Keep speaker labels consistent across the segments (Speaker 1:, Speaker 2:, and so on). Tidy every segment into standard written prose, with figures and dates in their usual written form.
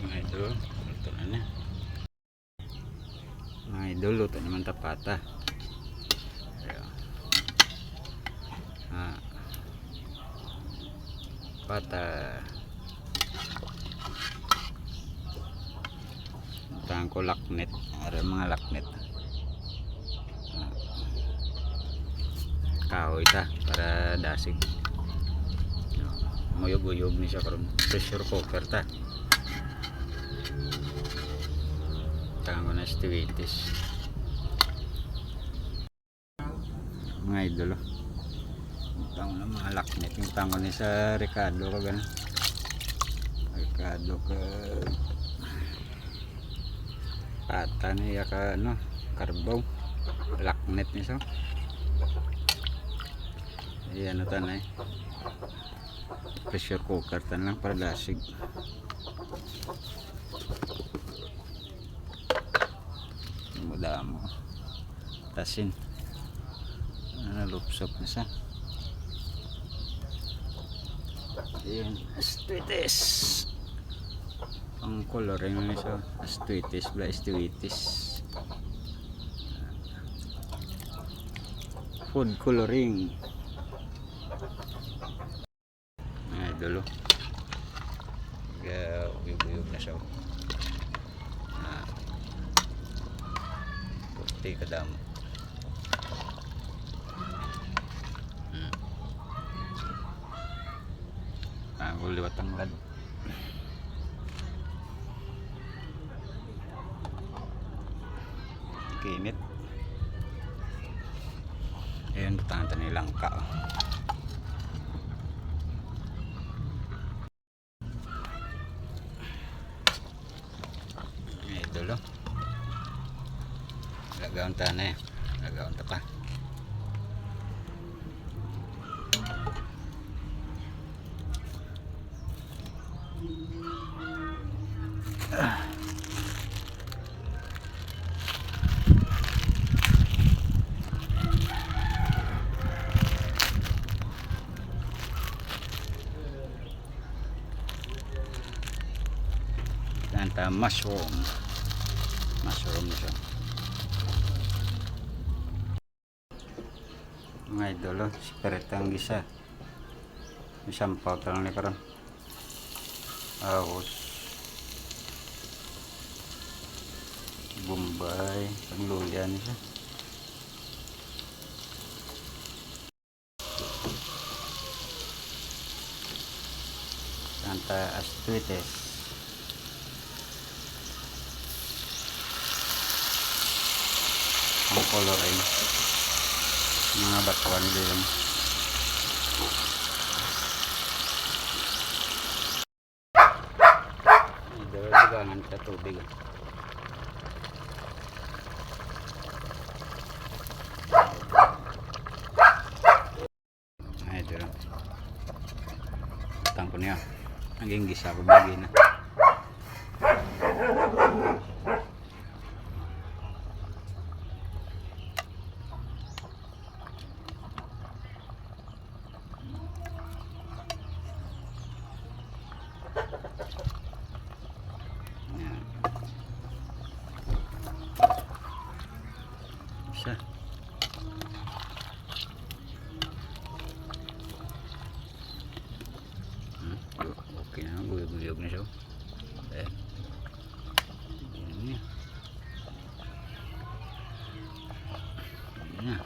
Speaker 1: Mga idol, luto na na. Mga idol, luto naman tapata. Pata. Tahan ko laknet. Ada mga laknet. Kahoy ta para dasig. Mayog-uyog ni siya karon. Pressure cooker ta. Tango na stiwitis. Mga idol, tango na mga laknet. Yung tango ni sa Ricardo ka gana. Ricardo ka pata niya ka ano, karbaw. Laknet ni so. Ayan na tanay. Pressure cooker tan lang para dasig. Muda mo tasin lupsop na sa ayan, astuitis ang coloring na siya, astuitis bla astuitis food coloring. Ay dulo uyog-uyog na siya. Puti kadamo. Ang liwat ang lad. Kinit. Ayan, butangan tayo langka. Idol, lagawan tayo na eh. Lagawan tayo pa. Anta mushroom na siya. Mga idol, siperetang gisa isampaw talang ni karon. Ahos Bombay pangluya ni siya. Anta astuitis ang coloring mga batuan din. Dagangan sa tubig. Ay ito lang tangko niya naging gisa ko bagay na. Siya. Okay na, guyog-guyog na siya. Yan niya. Yan niya.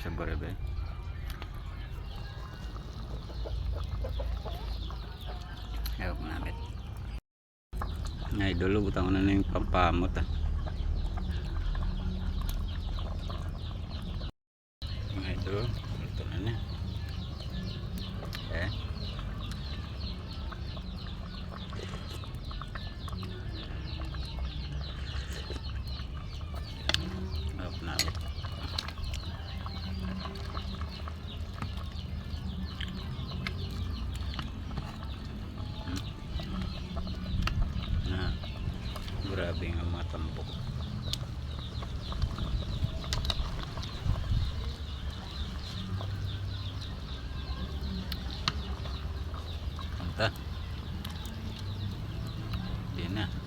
Speaker 1: Sabar be. Ayaw ko namit. Ngay dulu butang na yung pampamot Ngay dulu ito na na. Ayaw ko namit. Grabe nga mga tambok. Hindi na.